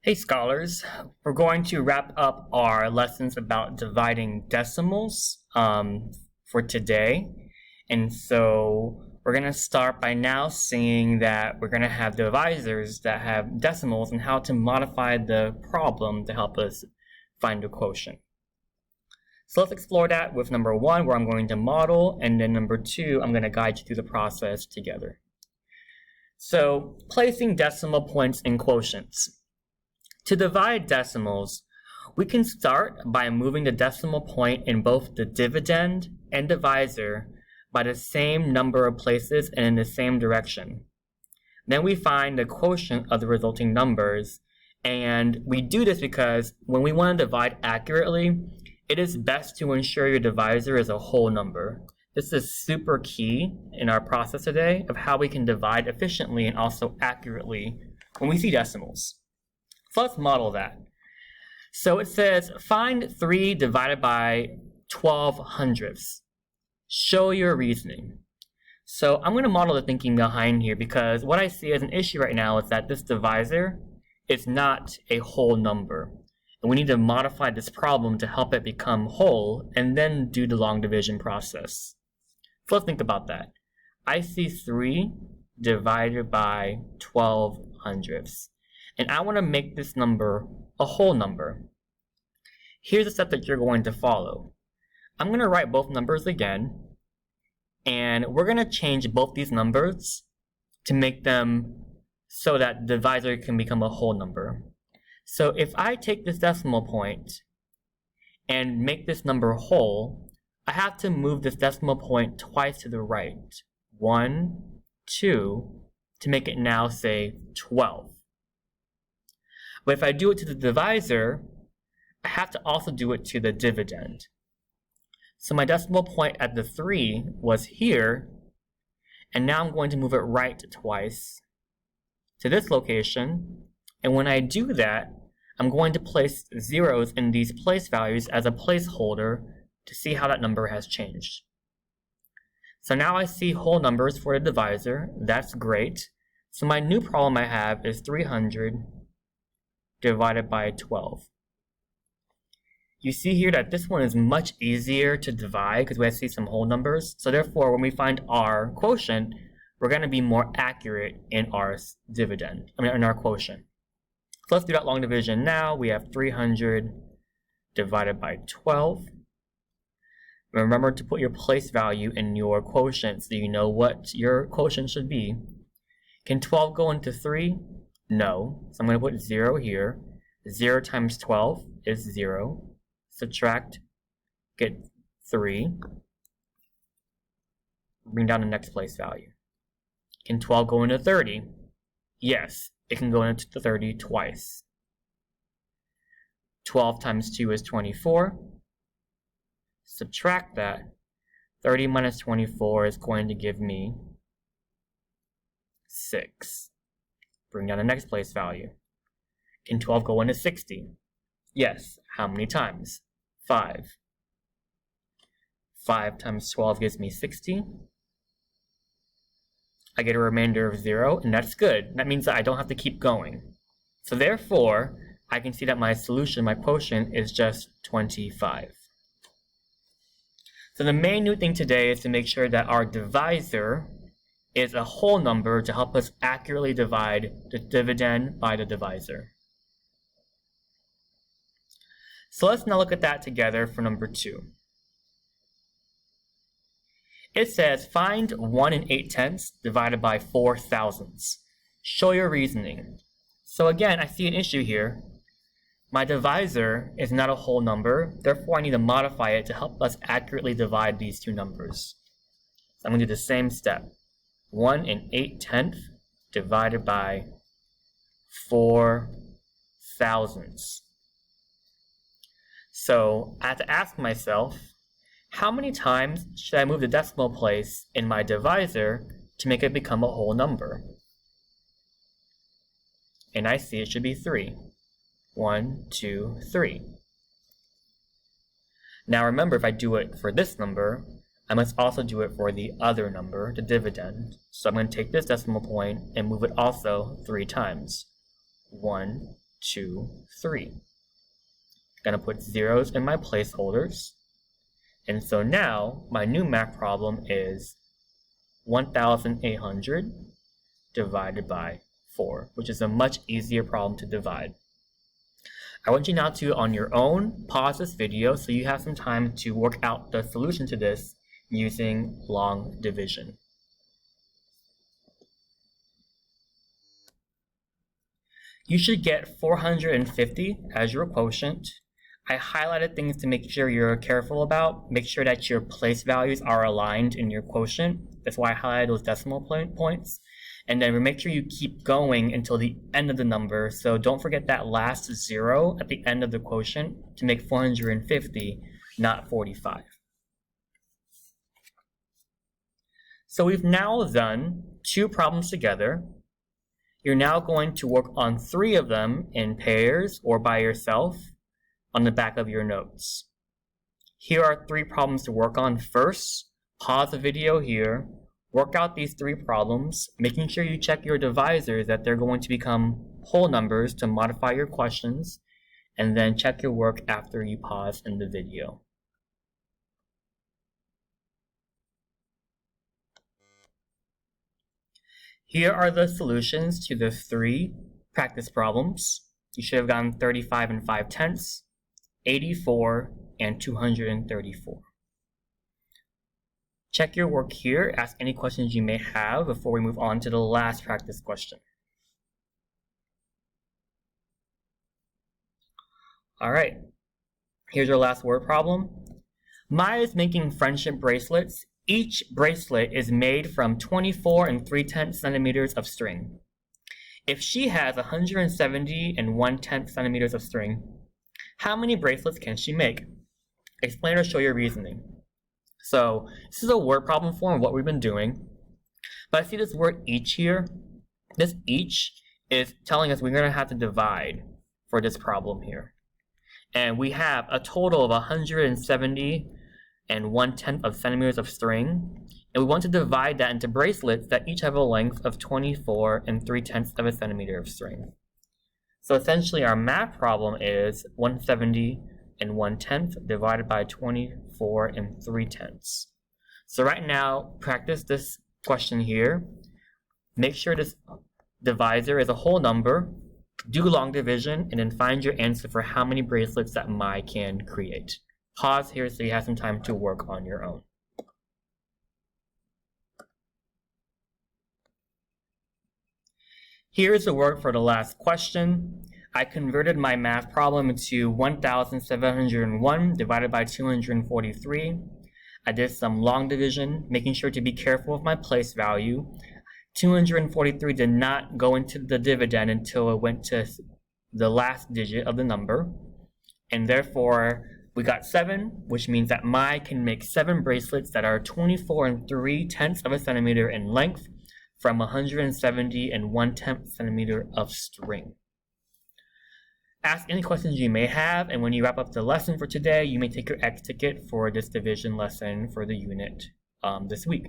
Hey scholars, we're going to wrap up our lessons about dividing decimals for today. And so we're going to start by now seeing that we're going to have divisors that have decimals and how to modify the problem to help us find a quotient. So let's explore that with number one, where I'm going to model, and then number two, I'm going to guide you through the process together. So placing decimal points in quotients. To divide decimals, we can start by moving the decimal point in both the dividend and divisor by the same number of places and in the same direction. Then we find the quotient of the resulting numbers, and we do this because when we want to divide accurately, it is best to ensure your divisor is a whole number. This is super key in our process today of how we can divide efficiently and also accurately when we see decimals. So let's model that. So it says, find 3 divided by 12 hundredths. Show your reasoning. So I'm going to model the thinking behind here because what I see as an issue right now is that this divisor is not a whole number. And we need to modify this problem to help it become whole and then do the long division process. So let's think about that. I see 3 divided by 12 hundredths. And I want to make this number a whole number. Here's the step that you're going to follow. I'm going to write both numbers again, and we're going to change both these numbers to make them so that the divisor can become a whole number. So if I take this decimal point and make this number whole, I have to move this decimal point twice to the right. 1, 2, to make it now say 12. But if I do it to the divisor, I have to also do it to the dividend. So my decimal point at the 3 was here, and now I'm going to move it right twice to this location. And when I do that, I'm going to place zeros in these place values as a placeholder to see how that number has changed. So now I see whole numbers for the divisor. That's great. So my new problem I have is 300 divided by 12. You see here that this one is much easier to divide because we have to see some whole numbers. So therefore, when we find our quotient, we're going to be more accurate in our in our quotient. So let's do that long division now. We have 300 divided by 12. Remember to put your place value in your quotient so you know what your quotient should be. Can 12 go into 3? No. So I'm going to put 0 here. 0 times 12 is 0. Subtract, get 3. Bring down the next place value. Can 12 go into 30? Yes, it can go into 30 twice. 12 times 2 is 24. Subtract that. 30 minus 24 is going to give me 6. Bring down the next place value. Can 12 go into 60? Yes. How many times? 5. 5 times 12 gives me 60. I get a remainder of 0, and that's good. That means that I don't have to keep going. So therefore, I can see that my solution, my quotient, is just 25. So the main new thing today is to make sure that our divisor is a whole number to help us accurately divide the dividend by the divisor. So let's now look at that together for number 2. It says, find 1 and 8/10 divided by 4 thousandths. Show your reasoning. So again, I see an issue here. My divisor is not a whole number, therefore I need to modify it to help us accurately divide these two numbers. So I'm going to do the same step. 1 and 8/10 divided by 4 thousandths. So I have to ask myself, how many times should I move the decimal place in my divisor to make it become a whole number? And I see it should be 3. 1, 2, 3. Now remember, if I do it for this number, I must also do it for the other number, the dividend. So I'm going to take this decimal point and move it also 3 times. 1, 2, 3. I'm going to put zeros in my placeholders. And so now my new math problem is 1,800 divided by 4, which is a much easier problem to divide. I want you now to, on your own, pause this video so you have some time to work out the solution to this using long division. You should get 450 as your quotient. I highlighted things to make sure you're careful about. Make sure that your place values are aligned in your quotient. That's why I highlighted those decimal points. And then make sure you keep going until the end of the number. So don't forget that last 0 at the end of the quotient to make 450, not 45. So we've now done 2 problems together. You're now going to work on 3 of them in pairs or by yourself on the back of your notes. Here are 3 problems to work on. First, pause the video here, work out these 3 problems, making sure you check your divisors that they're going to become whole numbers to modify your questions, and then check your work after you pause in the video. Here are the solutions to the 3 practice problems. You should have gotten 35 and 5/10, 84, and 234. Check your work here, ask any questions you may have before we move on to the last practice question. All right, here's your last word problem. Maya is making friendship bracelets. Each bracelet is made from 24 3/10 centimeters of string. If she has 170 1/10 centimeters of string, how many bracelets can she make? Explain or show your reasoning. So this is a word problem form, what we've been doing. But I see this word each here. This each is telling us we're going to have to divide for this problem here. And we have a total of 170 1/10 of centimeters of string. And we want to divide that into bracelets that each have a length of 24 3/10 of a centimeter of string. So essentially our math problem is 170 1/10 divided by 24 3/10. So right now, practice this question here. Make sure this divisor is a whole number. Do long division and then find your answer for how many bracelets that Mai can create. Pause here so you have some time to work on your own. Here's the work for the last question. I converted my math problem into 1,701 divided by 243. I did some long division, making sure to be careful with my place value. 243 did not go into the dividend until it went to the last digit of the number. And therefore, we got 7, which means that Mai can make 7 bracelets that are 24 3/10 of a centimeter in length from 170 1/10 centimeter of string. Ask any questions you may have, and when you wrap up the lesson for today, you may take your X ticket for this division lesson for the unit this week.